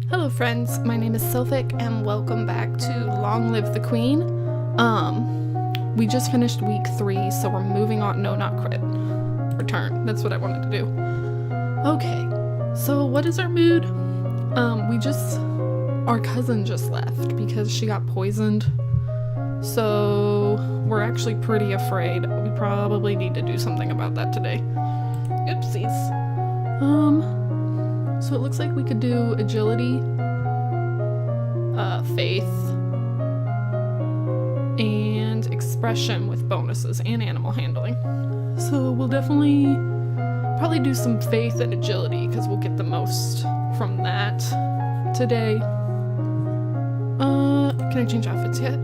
Hello friends, my name is Sylphic and welcome back to Long Live the Queen. We just finished week 3, so we're moving on. No, not crit. Return. That's what I wanted to do. Okay, so what is our mood? Our cousin just left because she got poisoned. So we're actually pretty afraid. We probably need to do something about that today. Oopsies. So it looks like we could do agility, faith, and expression with bonuses, and animal handling. So we'll definitely probably do some faith and agility because we'll get the most from that today. Can I change outfits yet?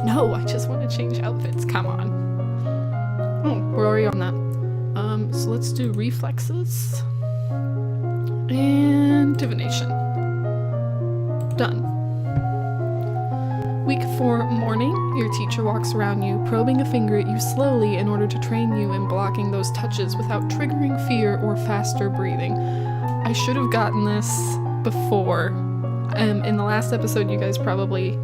No, I just want to change outfits. Come on. Oh, we're already on that. So let's do reflexes and divination. Done. Week 4 morning, your teacher walks around you, probing a finger at you slowly in order to train you in blocking those touches without triggering fear or faster breathing. I should have gotten this before. In the last episode, you guys probably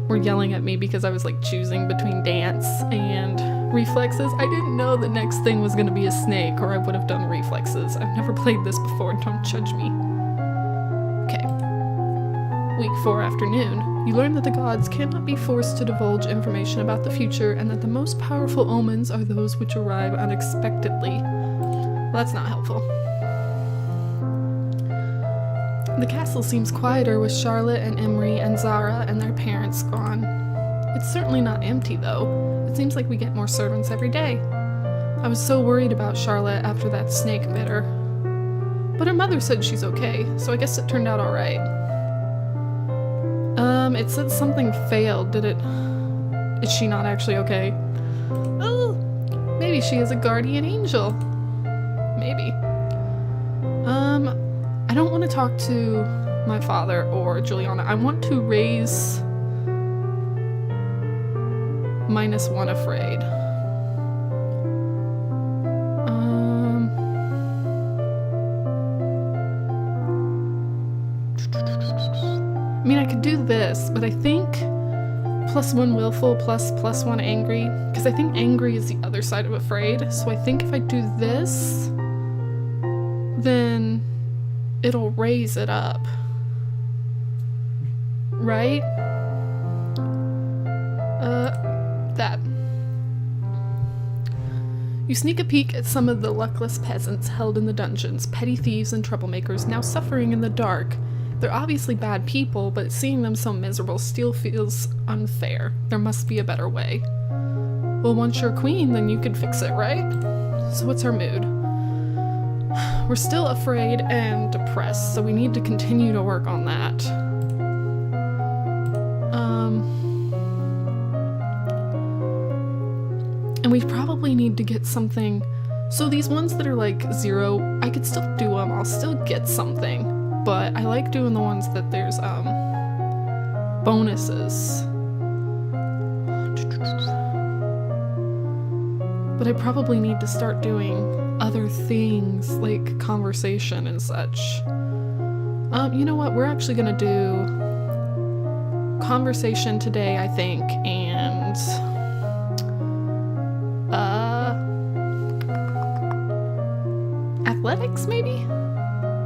were yelling at me because I was like choosing between dance and reflexes. I didn't know the next thing was going to be a snake, or I would have done reflexes. I've never played this before, don't judge me. Okay. Week 4 afternoon, you learn that the gods cannot be forced to divulge information about the future and that the most powerful omens are those which arrive unexpectedly. Well, that's not helpful. The castle seems quieter with Charlotte and Emery and Zara and their parents gone. It's certainly not empty though. It seems like we get more servants every day. I was so worried about Charlotte after that snake bit her. But her mother said she's okay, so I guess it turned out alright. It said something failed, did it? Is she not actually okay? Oh, maybe she is a guardian angel. Maybe. I don't want to talk to my father or Juliana. I want to raise -1 afraid. I mean, I could do this, but I think +1 willful +1 angry, because I think angry is the other side of afraid. So I think if I do this, then it'll raise it up, right? That. You sneak a peek at some of the luckless peasants held in the dungeons, petty thieves and troublemakers now suffering in the dark. They're obviously bad people, but seeing them so miserable still feels unfair. There must be a better way. Well, once you're queen, then you could fix it, right? So what's our mood? We're still afraid and depressed, so we need to continue to work on that. And we probably need to get something. So these ones that are like 0, I could still do them. I'll still get something. But I like doing the ones that there's bonuses. But I probably need to start doing other things like conversation and such. You know what? We're actually gonna do conversation today, I think, and athletics maybe?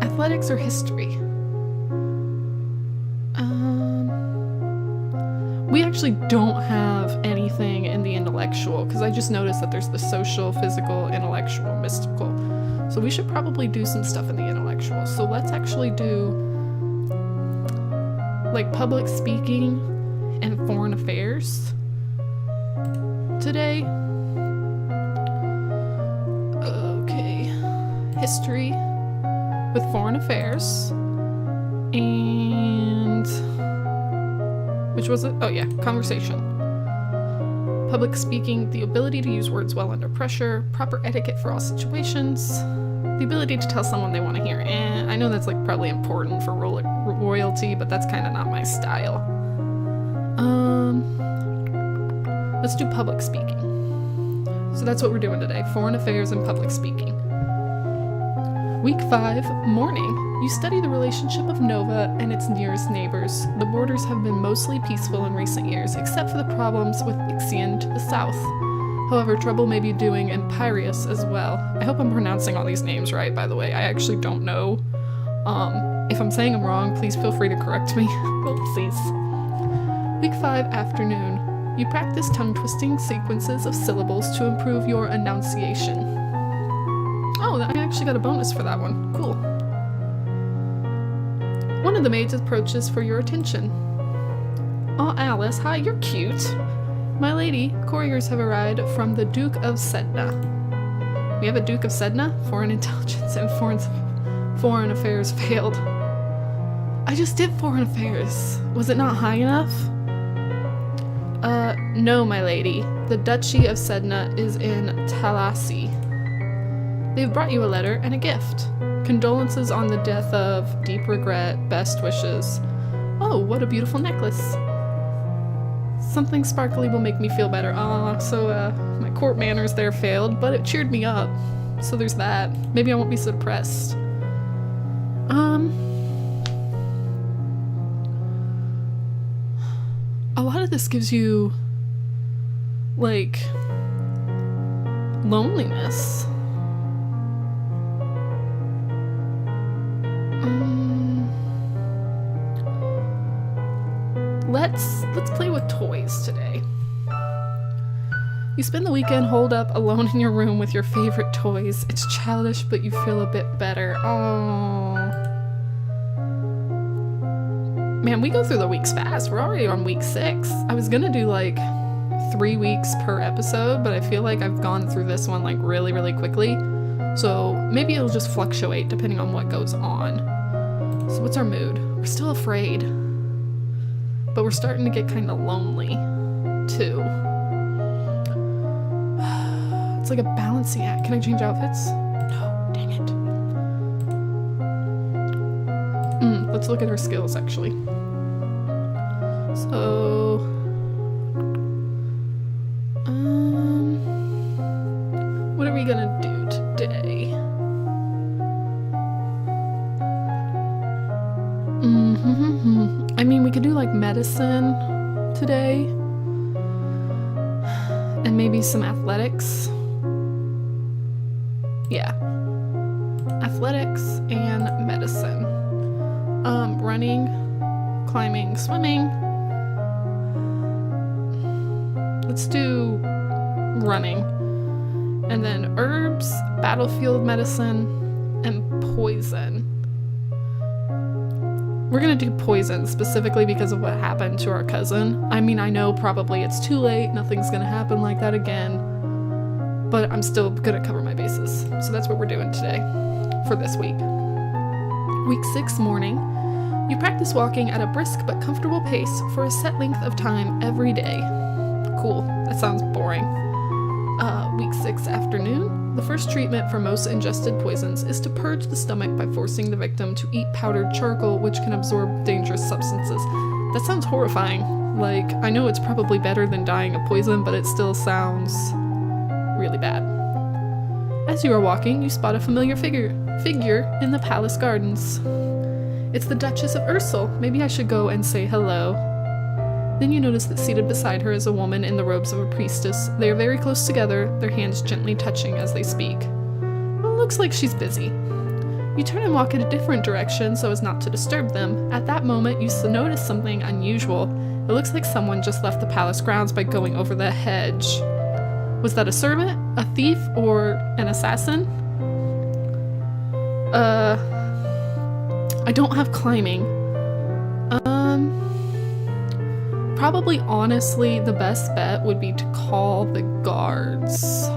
Athletics or history? We actually don't have anything in the intellectual, because I just noticed that there's the social, physical, intellectual, mystical. So we should probably do some stuff in the intellectual. So let's actually do like public speaking and foreign affairs today. Okay. History with foreign affairs, and which was it? Oh yeah, conversation. Public speaking, the ability to use words well under pressure, proper etiquette for all situations, the ability to tell someone they want to hear. And I know that's like probably important for royalty, but that's kind of not my style. Let's do public speaking. So that's what we're doing today, foreign affairs and public speaking. Week 5, morning. You study the relationship of Nova and its nearest neighbors. The borders have been mostly peaceful in recent years, except for the problems with Ixion to the south. However, trouble may be doing in Piraeus as well. I hope I'm pronouncing all these names right, by the way. I actually don't know. If I'm saying them wrong, please feel free to correct me. Please. Week 5 afternoon. You practice tongue-twisting sequences of syllables to improve your enunciation. Oh, I actually got a bonus for that one. Cool. One of the maids approaches for your attention. "Oh, Alice, hi, you're cute." "My lady, couriers have arrived from the Duke of Sedna." We have a Duke of Sedna? Foreign intelligence and foreign affairs failed. I just did foreign affairs. Was it not high enough? No, my lady. The Duchy of Sedna is in Talassi. They've brought you a letter and a gift. Condolences on the death of, deep regret, best wishes. Oh, what a beautiful necklace. Something sparkly will make me feel better. My court manners there failed, but it cheered me up. So there's that. Maybe I won't be so depressed. A lot of this gives you, like, loneliness. Let's play with toys today. You spend the weekend holed up alone in your room with your favorite toys. It's childish, but you feel a bit better. Oh. Man, we go through the weeks fast. We're already on week 6. I was gonna do like 3 weeks per episode, but I feel like I've gone through this one like really, really quickly. So maybe it'll just fluctuate depending on what goes on. So what's our mood? We're still afraid, but we're starting to get kind of lonely too. It's like a balancing act. Can I change outfits? No, dang it. Let's look at her skills actually. So, what are we gonna do today? I mean, we could do like medicine today, and maybe some athletics. Yeah, athletics and medicine. Running, climbing, swimming. Let's do running. And then herbs, battlefield medicine, and poison. We're gonna do poison specifically because of what happened to our cousin. I mean, I know probably it's too late, nothing's gonna happen like that again, but I'm still gonna cover my bases. So that's what we're doing today for this week. Week 6 morning. You practice walking at a brisk but comfortable pace for a set length of time every day. Cool. That sounds boring. Week 6 afternoon. The first treatment for most ingested poisons is to purge the stomach by forcing the victim to eat powdered charcoal, which can absorb dangerous substances. That sounds horrifying. Like, I know it's probably better than dying of poison, but it still sounds really bad. As you are walking, you spot a familiar figure in the palace gardens. It's the Duchess of Ursel. Maybe I should go and say hello. Then you notice that seated beside her is a woman in the robes of a priestess. They are very close together, their hands gently touching as they speak. Well, looks like she's busy. You turn and walk in a different direction so as not to disturb them. At that moment, you notice something unusual. It looks like someone just left the palace grounds by going over the hedge. Was that a servant, a thief, or an assassin? I don't have climbing. Probably honestly the best bet would be to call the guards.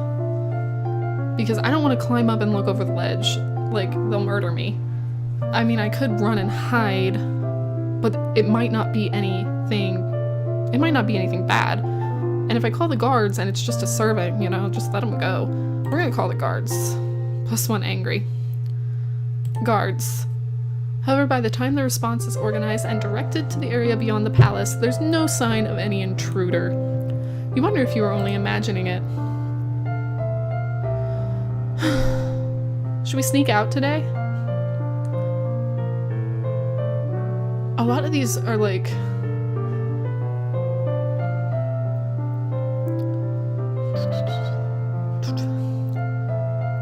Because I don't want to climb up and look over the ledge. Like, they'll murder me. I mean, I could run and hide, but it might not be anything bad. And if I call the guards and it's just a servant, you know, just let them go. We're gonna call the guards. +1 angry. Guards. However, by the time the response is organized and directed to the area beyond the palace, there's no sign of any intruder. You wonder if you were only imagining it. Should we sneak out today? A lot of these are like...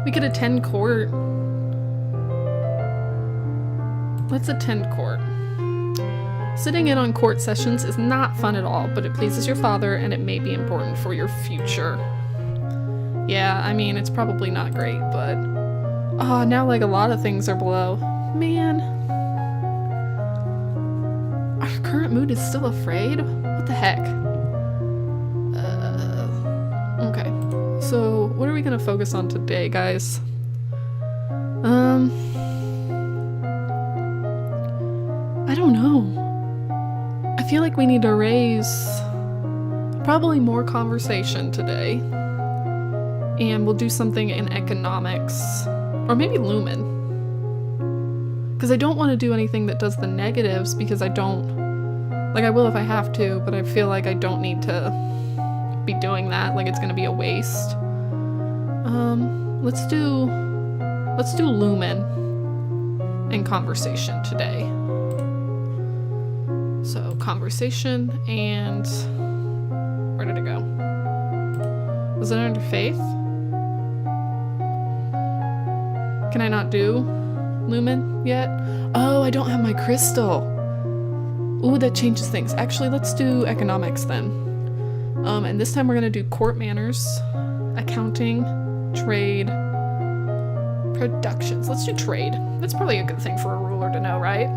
We could attend court. Let's attend court. Sitting in on court sessions is not fun at all, but it pleases your father and it may be important for your future. Yeah, I mean, it's probably not great, but... Oh, now like a lot of things are below. Man. Our current mood is still afraid? What the heck? Okay. So, what are we gonna focus on today, guys? I don't know. I feel like we need to raise probably more conversation today. And we'll do something in economics. Or maybe Lumen. Because I don't want to do anything that does the negatives because I don't... Like, I will if I have to, but I feel like I don't need to be doing that. Like, it's going to be a waste. Let's do Lumen and conversation today. So, conversation and... Where did it go? Was it under faith? Can I not do Lumen yet? Oh, I don't have my crystal. Ooh, that changes things. Actually, let's do economics then. And this time we're gonna do court manners, accounting, trade, productions. Let's do trade. That's probably a good thing for a ruler to know, right?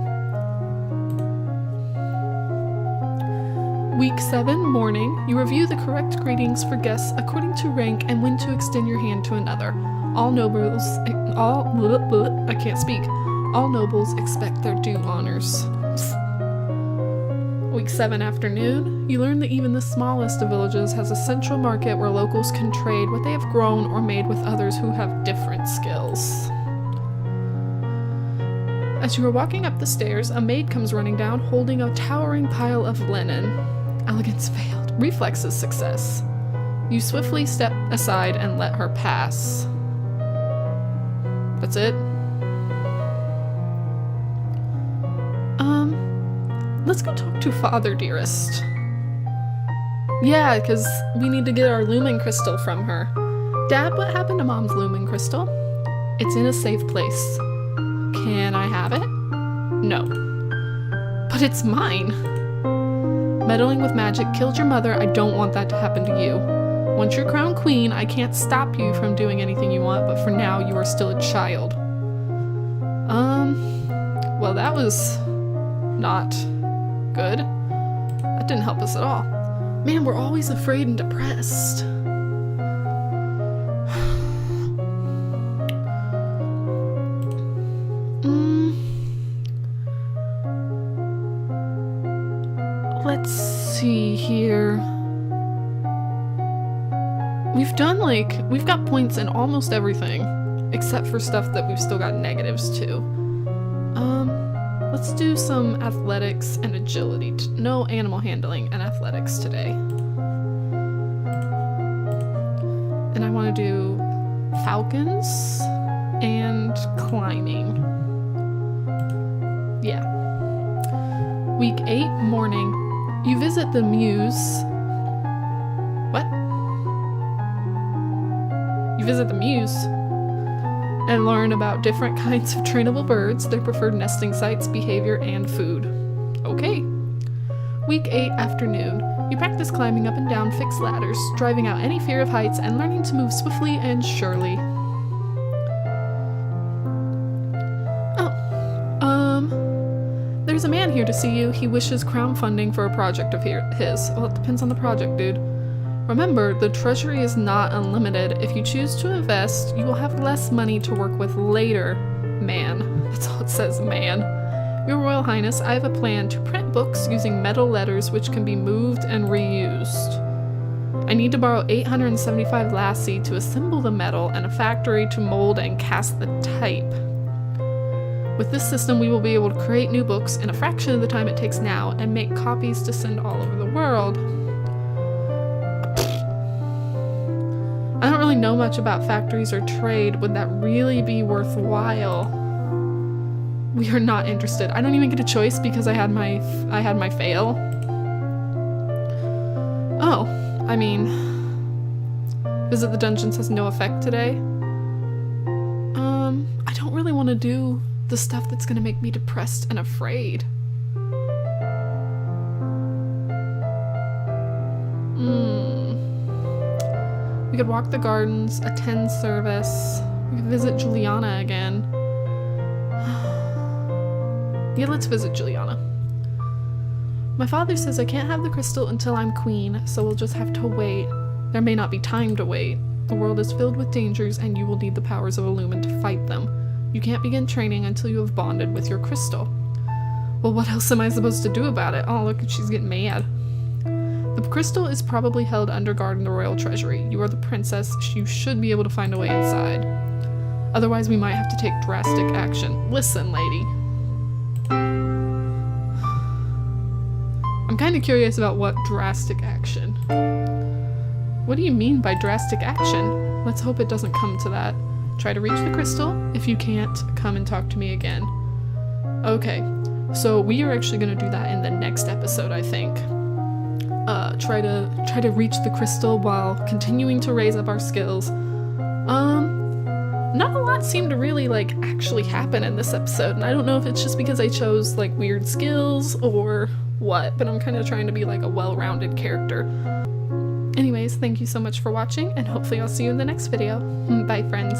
Week 7, morning. You review the correct greetings for guests according to rank and when to extend your hand to another. All nobles expect their due honors. Week 7, afternoon. You learn that even the smallest of villages has a central market where locals can trade what they have grown or made with others who have different skills. As you are walking up the stairs, a maid comes running down holding a towering pile of linen. Elegance failed. Reflexes success. You swiftly step aside and let her pass. That's it? Let's go talk to Father, dearest. Yeah, because we need to get our Lumen crystal from her. Dad, what happened to Mom's Lumen crystal? It's in a safe place. Can I have it? No. But it's mine. Meddling with magic killed your mother. I don't want that to happen to you. Once you're crowned queen, I can't stop you from doing anything you want, but for now, you are still a child. Well, that was not good. That didn't help us at all. Man, we're always afraid and depressed. Let's see here. We've got points in almost everything, except for stuff that we've still got negatives to. Let's do some athletics and agility. No animal handling and athletics today. And I want to do falcons and climbing. Yeah. Week 8, morning. You visit the Muse. What? You visit the Muse and learn about different kinds of trainable birds, their preferred nesting sites, behavior, and food. Okay. Week 8, afternoon. You practice climbing up and down fixed ladders, driving out any fear of heights, and learning to move swiftly and surely. There's a man here to see you. He wishes crowdfunding for a project of his. Well, it depends on the project, dude. Remember, the treasury is not unlimited. If you choose to invest, you will have less money to work with later, man. That's all it says, man. Your Royal Highness, I have a plan to print books using metal letters which can be moved and reused. I need to borrow 875 lassie to assemble the metal and a factory to mold and cast the type. With this system, we will be able to create new books in a fraction of the time it takes now and make copies to send all over the world. I don't really know much about factories or trade. Would that really be worthwhile? We are not interested. I don't even get a choice because I had my fail. Oh, I mean, visit the dungeons has no effect today. I don't really want to do the stuff that's gonna make me depressed and afraid. We could walk the gardens, attend service. We could visit Juliana again. Yeah, let's visit Juliana. My father says I can't have the crystal until I'm queen, so we'll just have to wait. There may not be time to wait. The world is filled with dangers and you will need the powers of Illumin to fight them. You can't begin training until you have bonded with your crystal. Well, what else am I supposed to do about it? Oh, look, she's getting mad. The crystal is probably held under guard in the royal treasury. You are the princess. You should be able to find a way inside. Otherwise, we might have to take drastic action. Listen, lady. I'm kind of curious about what drastic action. What do you mean by drastic action? Let's hope it doesn't come to that. Try to reach the crystal. If you can't, come and talk to me again. Okay, so we are actually going to do that in the next episode, I think. Try to reach the crystal while continuing to raise up our skills. Not a lot seemed to really like actually happen in this episode, and I don't know if it's just because I chose like weird skills or what, but I'm kind of trying to be like a well-rounded character. Anyways, thank you so much for watching, and hopefully I'll see you in the next video. Bye, friends.